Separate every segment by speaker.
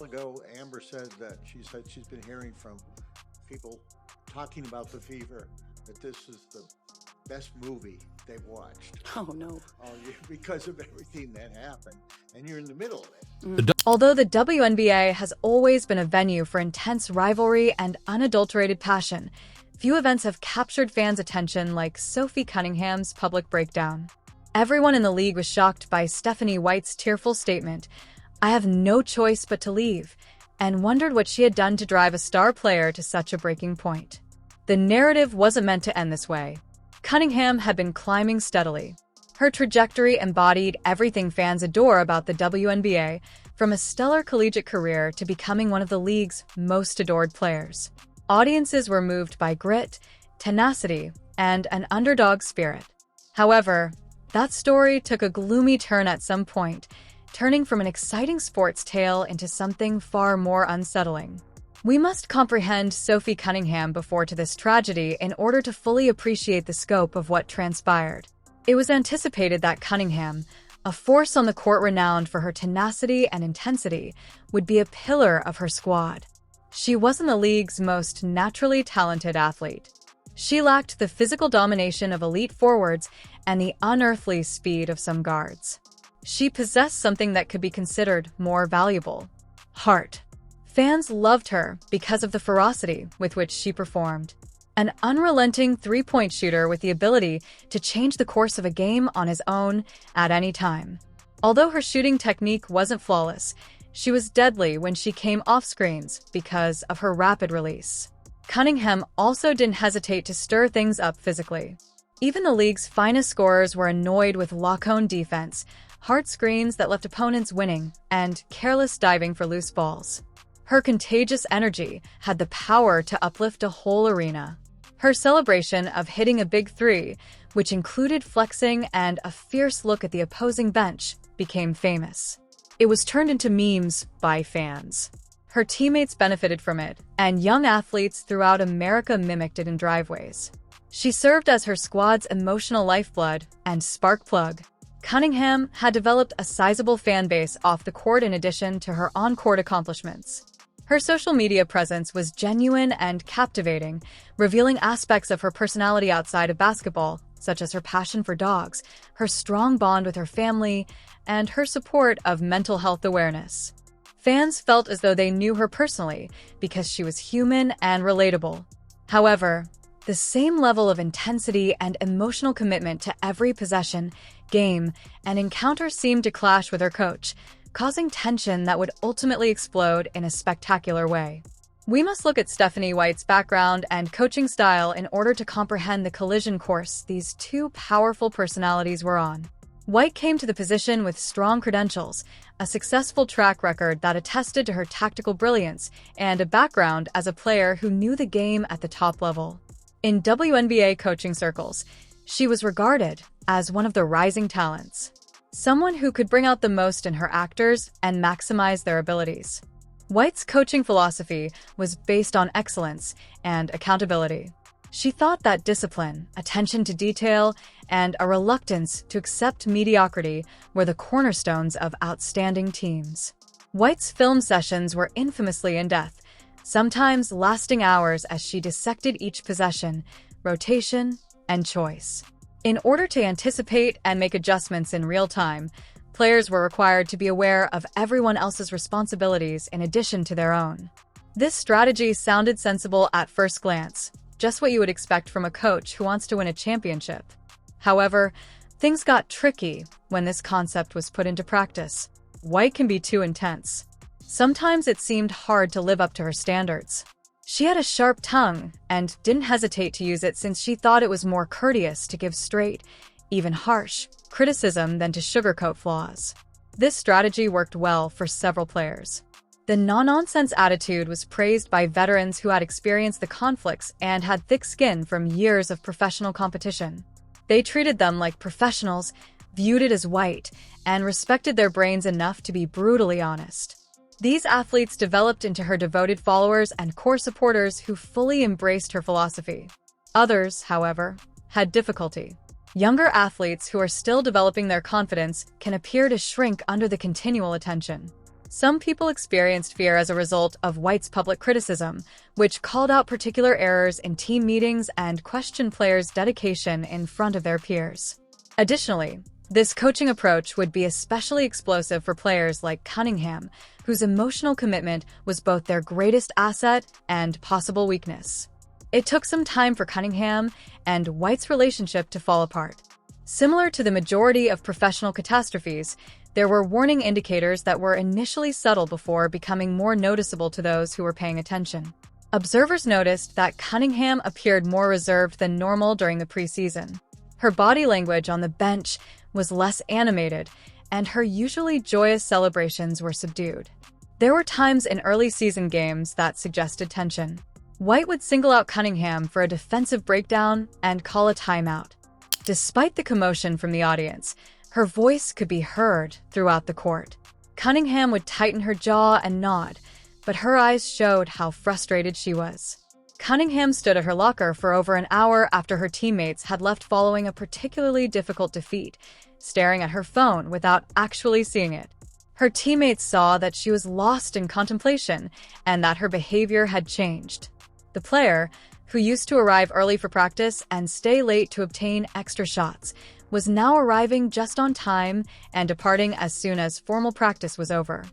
Speaker 1: Ago, Amber said that she's been hearing from people talking about the Fever that this is the best movie they've watched.
Speaker 2: Oh, no.
Speaker 1: Because of everything that happened, and you're in the middle of it.
Speaker 3: Although the WNBA has always been a venue for intense rivalry and unadulterated passion, few events have captured fans' attention like Sophie Cunningham's public breakdown. Everyone in the league was shocked by Stephanie White's tearful statement, "I have no choice but to leave," and wondered what she had done to drive a star player to such a breaking point. The narrative wasn't meant to end this way. Cunningham had been climbing steadily. Her trajectory embodied everything fans adore about the WNBA, from a stellar collegiate career to becoming one of the league's most adored players. Audiences were moved by grit, tenacity, and an underdog spirit. However, that story took a gloomy turn at some point, turning from an exciting sports tale into something far more unsettling. We must comprehend Sophie Cunningham before to this tragedy in order to fully appreciate the scope of what transpired. It was anticipated that Cunningham, a force on the court renowned for her tenacity and intensity, would be a pillar of her squad. She wasn't the league's most naturally talented athlete. She lacked the physical domination of elite forwards and the unearthly speed of some guards. She possessed something that could be considered more valuable: heart. Fans loved her because of the ferocity with which she performed. An unrelenting three-point shooter with the ability to change the course of a game on his own at any time. Although her shooting technique wasn't flawless, she was deadly when she came off screens because of her rapid release. Cunningham also didn't hesitate to stir things up physically. Even the league's finest scorers were annoyed with lock-on defense, hard screens that left opponents winning, and careless diving for loose balls. Her contagious energy had the power to uplift a whole arena. Her celebration of hitting a big three, which included flexing and a fierce look at the opposing bench, became famous. It was turned into memes by fans. Her teammates benefited from it, and young athletes throughout America mimicked it in driveways. She served as her squad's emotional lifeblood and spark plug. Cunningham had developed a sizable fan base off the court in addition to her on-court accomplishments. Her social media presence was genuine and captivating, revealing aspects of her personality outside of basketball, such as her passion for dogs, her strong bond with her family, and her support of mental health awareness. Fans felt as though they knew her personally because she was human and relatable. However, the same level of intensity and emotional commitment to every possession, game, and encounter seemed to clash with her coach, causing tension that would ultimately explode in a spectacular way. We must look at Stephanie White's background and coaching style in order to comprehend the collision course these two powerful personalities were on. White came to the position with strong credentials, a successful track record that attested to her tactical brilliance, and a background as a player who knew the game at the top level. In WNBA coaching circles, she was regarded as one of the rising talents, someone who could bring out the most in her actors and maximize their abilities. White's coaching philosophy was based on excellence and accountability. She thought that discipline, attention to detail, and a reluctance to accept mediocrity were the cornerstones of outstanding teams. White's film sessions were infamously in-depth, sometimes lasting hours as she dissected each possession, rotation, and choice. In order to anticipate and make adjustments in real time, players were required to be aware of everyone else's responsibilities in addition to their own. This strategy sounded sensible at first glance, just what you would expect from a coach who wants to win a championship. However, things got tricky when this concept was put into practice. White can be too intense. Sometimes it seemed hard to live up to her standards. She had a sharp tongue and didn't hesitate to use it since she thought it was more courteous to give straight, even harsh, criticism than to sugarcoat flaws. This strategy worked well for several players. The no-nonsense attitude was praised by veterans who had experienced the conflicts and had thick skin from years of professional competition. They treated them like professionals, viewed it as White, and respected their brains enough to be brutally honest. These athletes developed into her devoted followers and core supporters who fully embraced her philosophy. Others, however, had difficulty. Younger athletes who are still developing their confidence can appear to shrink under the continual attention. Some people experienced fear as a result of White's public criticism, which called out particular errors in team meetings and questioned players' dedication in front of their peers. Additionally, this coaching approach would be especially explosive for players like Cunningham, whose emotional commitment was both their greatest asset and possible weakness. It took some time for Cunningham and White's relationship to fall apart. Similar to the majority of professional catastrophes, there were warning indicators that were initially subtle before becoming more noticeable to those who were paying attention. Observers noticed that Cunningham appeared more reserved than normal during the preseason. Her body language on the bench was less animated, and her usually joyous celebrations were subdued. There were times in early season games that suggested tension. White would single out Cunningham for a defensive breakdown and call a timeout. Despite the commotion from the audience, her voice could be heard throughout the court. Cunningham would tighten her jaw and nod, but her eyes showed how frustrated she was. Cunningham stood at her locker for over an hour after her teammates had left following a particularly difficult defeat, staring at her phone without actually seeing it. Her teammates saw that she was lost in contemplation and that her behavior had changed. The player, who used to arrive early for practice and stay late to obtain extra shots, was now arriving just on time and departing as soon as formal practice was over.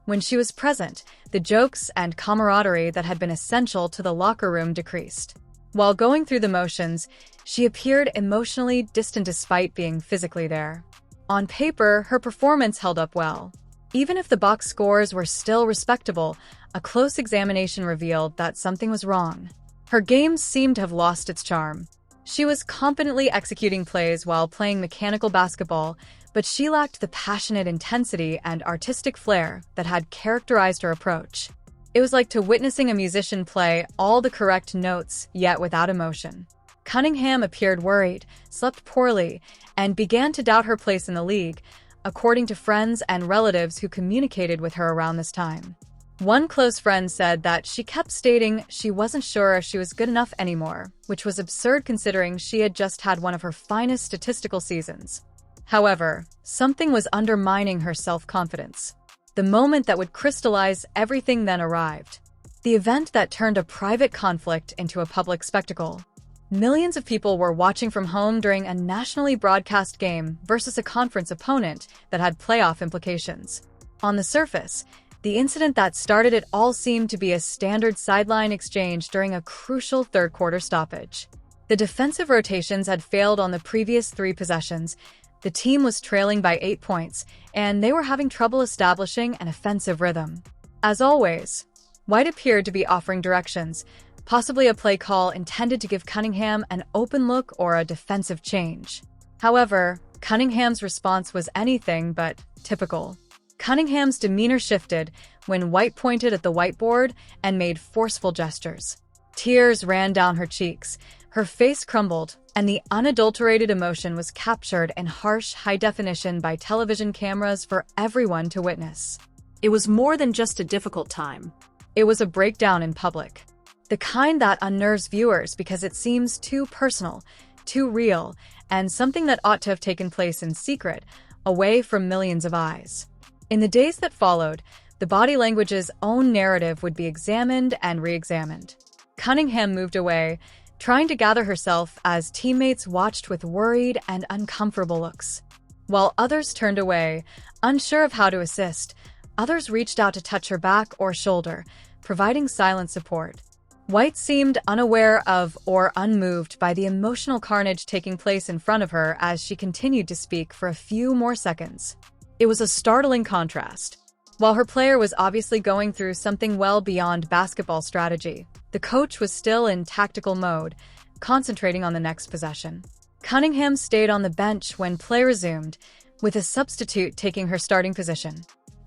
Speaker 3: When she was present, the jokes and camaraderie that had been essential to the locker room decreased. While going through the motions, she appeared emotionally distant despite being physically there. On paper, her performance held up well. Even if the box scores were still respectable, a close examination revealed that something was wrong. Her game seemed to have lost its charm. She was competently executing plays while playing mechanical basketball, but she lacked the passionate intensity and artistic flair that had characterized her approach. It was like witnessing a musician play all the correct notes, yet without emotion. Cunningham appeared worried, slept poorly, and began to doubt her place in the league, according to friends and relatives who communicated with her around this time. One close friend said that she kept stating she wasn't sure if she was good enough anymore, which was absurd considering she had just had one of her finest statistical seasons. However, something was undermining her self-confidence. The moment that would crystallize everything then arrived. The event that turned a private conflict into a public spectacle. Millions of people were watching from home during a nationally broadcast game versus a conference opponent that had playoff implications. On the surface, the incident that started it all seemed to be a standard sideline exchange during a crucial third-quarter stoppage. The defensive rotations had failed on the previous 3 possessions. The team was trailing by 8 points, and they were having trouble establishing an offensive rhythm. As always, White appeared to be offering directions, possibly a play call intended to give Cunningham an open look or a defensive change. However, Cunningham's response was anything but typical. Cunningham's demeanor shifted when White pointed at the whiteboard and made forceful gestures. Tears ran down her cheeks, her face crumbled, and the unadulterated emotion was captured in harsh, high definition by television cameras for everyone to witness.
Speaker 2: It was more than just a difficult time.
Speaker 3: It was a breakdown in public. The kind that unnerves viewers because it seems too personal, too real, and something that ought to have taken place in secret, away from millions of eyes. In the days that followed, the body language's own narrative would be examined and re-examined. Cunningham moved away, trying to gather herself as teammates watched with worried and uncomfortable looks. While others turned away, unsure of how to assist, others reached out to touch her back or shoulder, providing silent support. White seemed unaware of or unmoved by the emotional carnage taking place in front of her as she continued to speak for a few more seconds. It was a startling contrast. While her player was obviously going through something well beyond basketball strategy, the coach was still in tactical mode, concentrating on the next possession. Cunningham stayed on the bench when play resumed, with a substitute taking her starting position.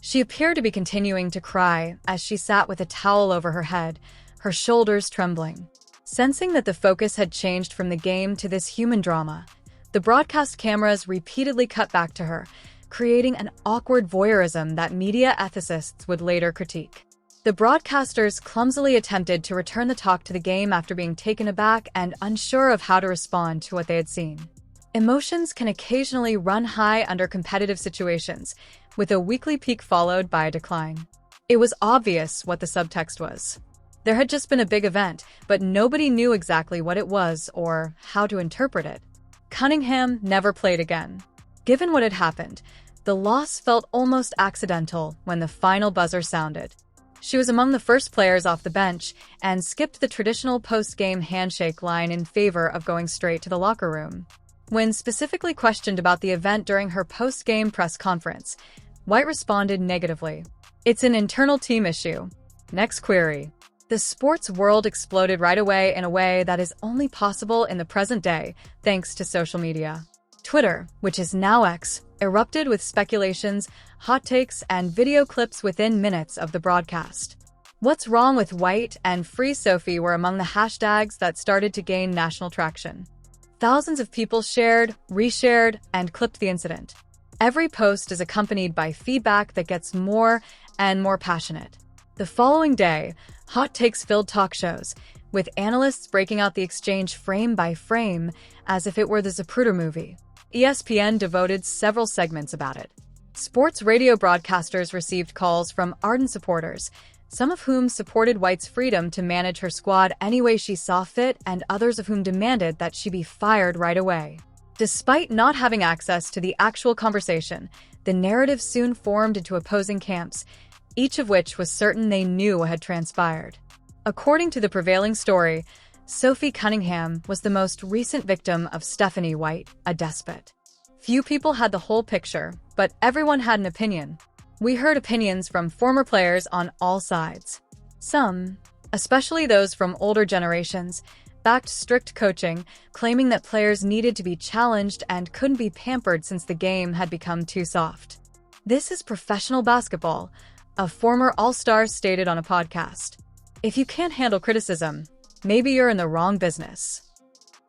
Speaker 3: She appeared to be continuing to cry as she sat with a towel over her head, her shoulders trembling. Sensing that the focus had changed from the game to this human drama, the broadcast cameras repeatedly cut back to her, creating an awkward voyeurism that media ethicists would later critique. The broadcasters clumsily attempted to return the talk to the game after being taken aback and unsure of how to respond to what they had seen. Emotions can occasionally run high under competitive situations, with a weekly peak followed by a decline. It was obvious what the subtext was. There had just been a big event, but nobody knew exactly what it was or how to interpret it. Cunningham never played again. Given what had happened, the loss felt almost accidental when the final buzzer sounded. She was among the first players off the bench and skipped the traditional post-game handshake line in favor of going straight to the locker room. When specifically questioned about the event during her post-game press conference, White responded negatively. "It's an internal team issue." Next query. The sports world exploded right away in a way that is only possible in the present day thanks to social media. Twitter, which is now X, erupted with speculations, hot takes, and video clips within minutes of the broadcast. "What's wrong with White" and "Free Sophie" were among the hashtags that started to gain national traction. Thousands of people shared, reshared, and clipped the incident. Every post is accompanied by feedback that gets more and more passionate. The following day, hot takes-filled talk shows, with analysts breaking out the exchange frame by frame as if it were the Zapruder movie. ESPN devoted several segments about it. Sports radio broadcasters received calls from ardent supporters, some of whom supported White's freedom to manage her squad any way she saw fit, and others of whom demanded that she be fired right away. Despite not having access to the actual conversation, the narrative soon formed into opposing camps, each of which was certain they knew what had transpired. According to the prevailing story, Sophie Cunningham was the most recent victim of Stephanie White, a despot. Few people had the whole picture, but everyone had an opinion. We heard opinions from former players on all sides. Some, especially those from older generations, backed strict coaching, claiming that players needed to be challenged and couldn't be pampered since the game had become too soft. "This is professional basketball," a former All-Star stated on a podcast. "If you can't handle criticism, maybe you're in the wrong business."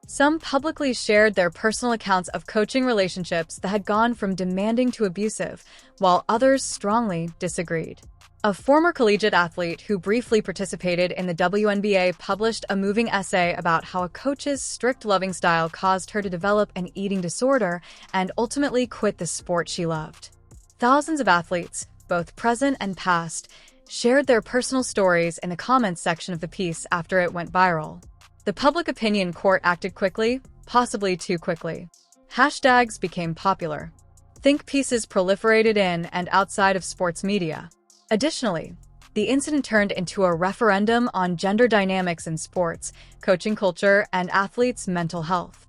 Speaker 3: Some publicly shared their personal accounts of coaching relationships that had gone from demanding to abusive, while others strongly disagreed. A former collegiate athlete who briefly participated in the WNBA published a moving essay about how a coach's strict loving style caused her to develop an eating disorder and ultimately quit the sport she loved. Thousands of athletes, both present and past, shared their personal stories in the comments section of the piece after it went viral. The public opinion court acted quickly, possibly too quickly. Hashtags became popular. Think pieces proliferated in and outside of sports media. Additionally, the incident turned into a referendum on gender dynamics in sports, coaching culture, and athletes' mental health.